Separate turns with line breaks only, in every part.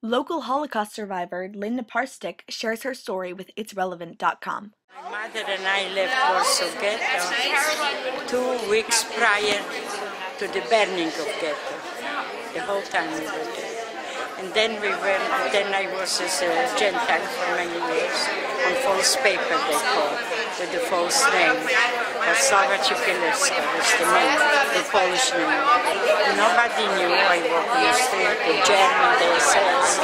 Local Holocaust survivor Nynn Napart shares her story with itsrelevant.com.
My mother and I left Warsaw Ghetto 2 weeks prior to the burning of Ghetto. The whole time we were there. And then I was as a Gentile for many years, on false paper they call, with the false name. Warszawa Ciepielewska was the name, the Polish name. Nobody knew I walked in the street, the German, the SS.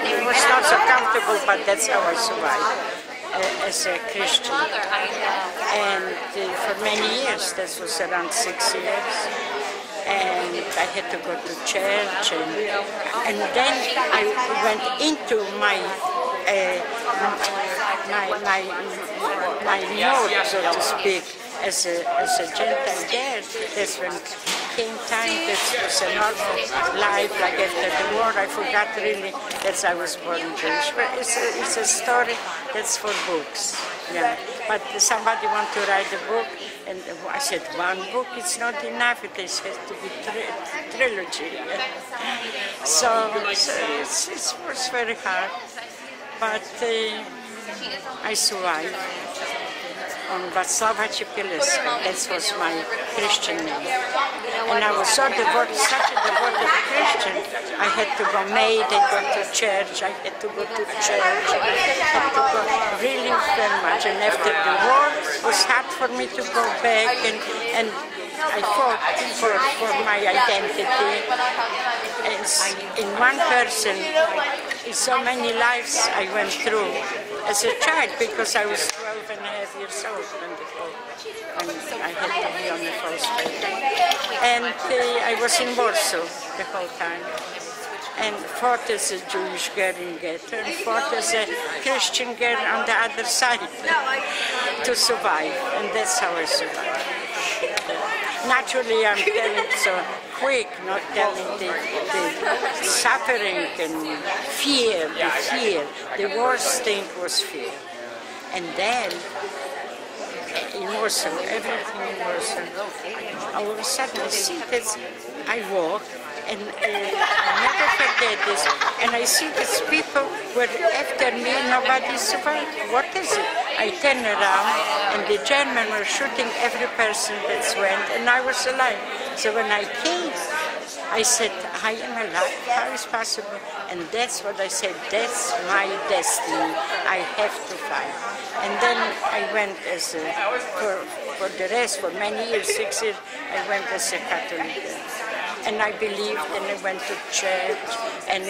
It was not so comfortable, but that's how I survived as a Christian. And for many years, that was around 6 years. And I had to go to church, and then I went into my mode, so to speak, as a Gentile there. That's when came time. That was a normal life, like after the war. I forgot really that I was born Jewish, but it's a story that's for books. Yeah, but somebody want to write a book. And I said, one book, it's not enough, it has to be trilogy. So it was very hard, but I survived on Warszawa Ciepielewska. That was my Christian name. And I was so devoted, such a devoted Christian. I had to go maid, I go to church, I had to go to church, I had to go really very much. And after the war, it was hard for me to go back, and I fought for my identity. In one person, in so many lives I went through as a child, because I was 12 and a half years old when I had to be on the false paper. And I was in Warsaw the whole time, and fought as a Jewish girl in ghetto, and fought as a Christian girl on the other side to survive, and that's how I survived. Naturally, I'm telling so quick, not telling the suffering and fear, the fear. The worst thing was fear. And then, in Warsaw, everything in Warsaw, all of a sudden I see that I walk, and I never forget this, and I see these people were after me, nobody survived. What is it? I turn around, and the Germans were shooting every person that went, and I was alive. So when I came, I said, I am alive, how is possible? And that's what I said, that's my destiny, I have to fight. And then I went as a, for the rest, for many years, 6 years, I went as a Catholic. And I believed, and I went to church, and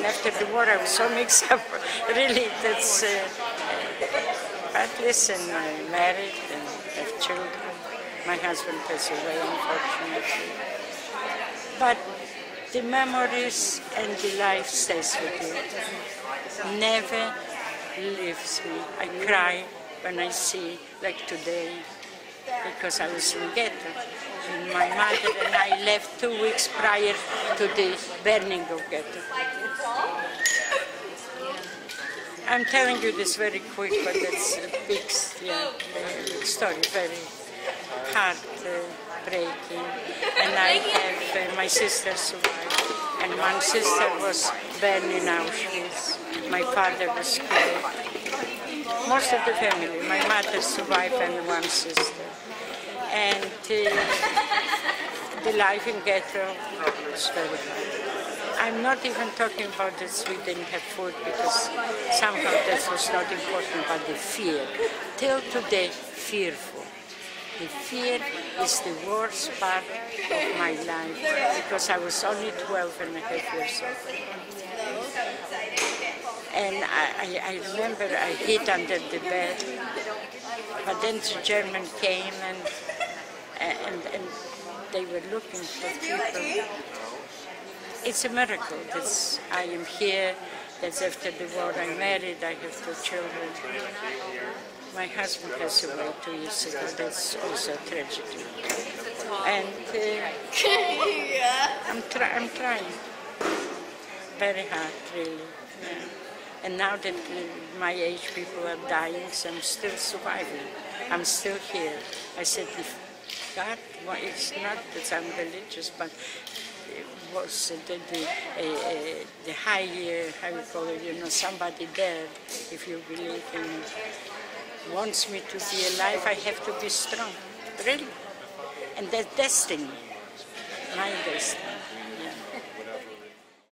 after the war I was so mixed up, really, that's, but listen, I'm married and have children. My husband passed away, unfortunately. But the memories and the life stays with you. Never leaves me. I cry when I see, like today, because I was in ghetto. And my mother and I left 2 weeks prior to the burning of ghetto. I'm telling you this very quick, but it's a big story, very heart-breaking. And I have my sister survived, and one sister was burned in Auschwitz. My father was killed. Most of the family, my mother survived and one sister. And the life in ghetto was very hard. I'm not even talking about that we didn't have food, because somehow that was not important, but the fear. Till today, fearful. The fear is the worst part of my life, because I was only 12 and a half years old. And I remember I hid under the bed, but then the German came and they were looking for people. It's a miracle that I am here, that after the war I'm married, I have 2 children. My husband passed away 2 years ago, that's also a tragedy. And I'm trying very hard, really. Yeah. And now that my age people are dying, so I'm still surviving. I'm still here. I said, if God, well, it's not that I'm religious, but was the high, how you call it, somebody there, if you believe in, wants me to be alive, I have to be strong, really. And that's destiny, my destiny.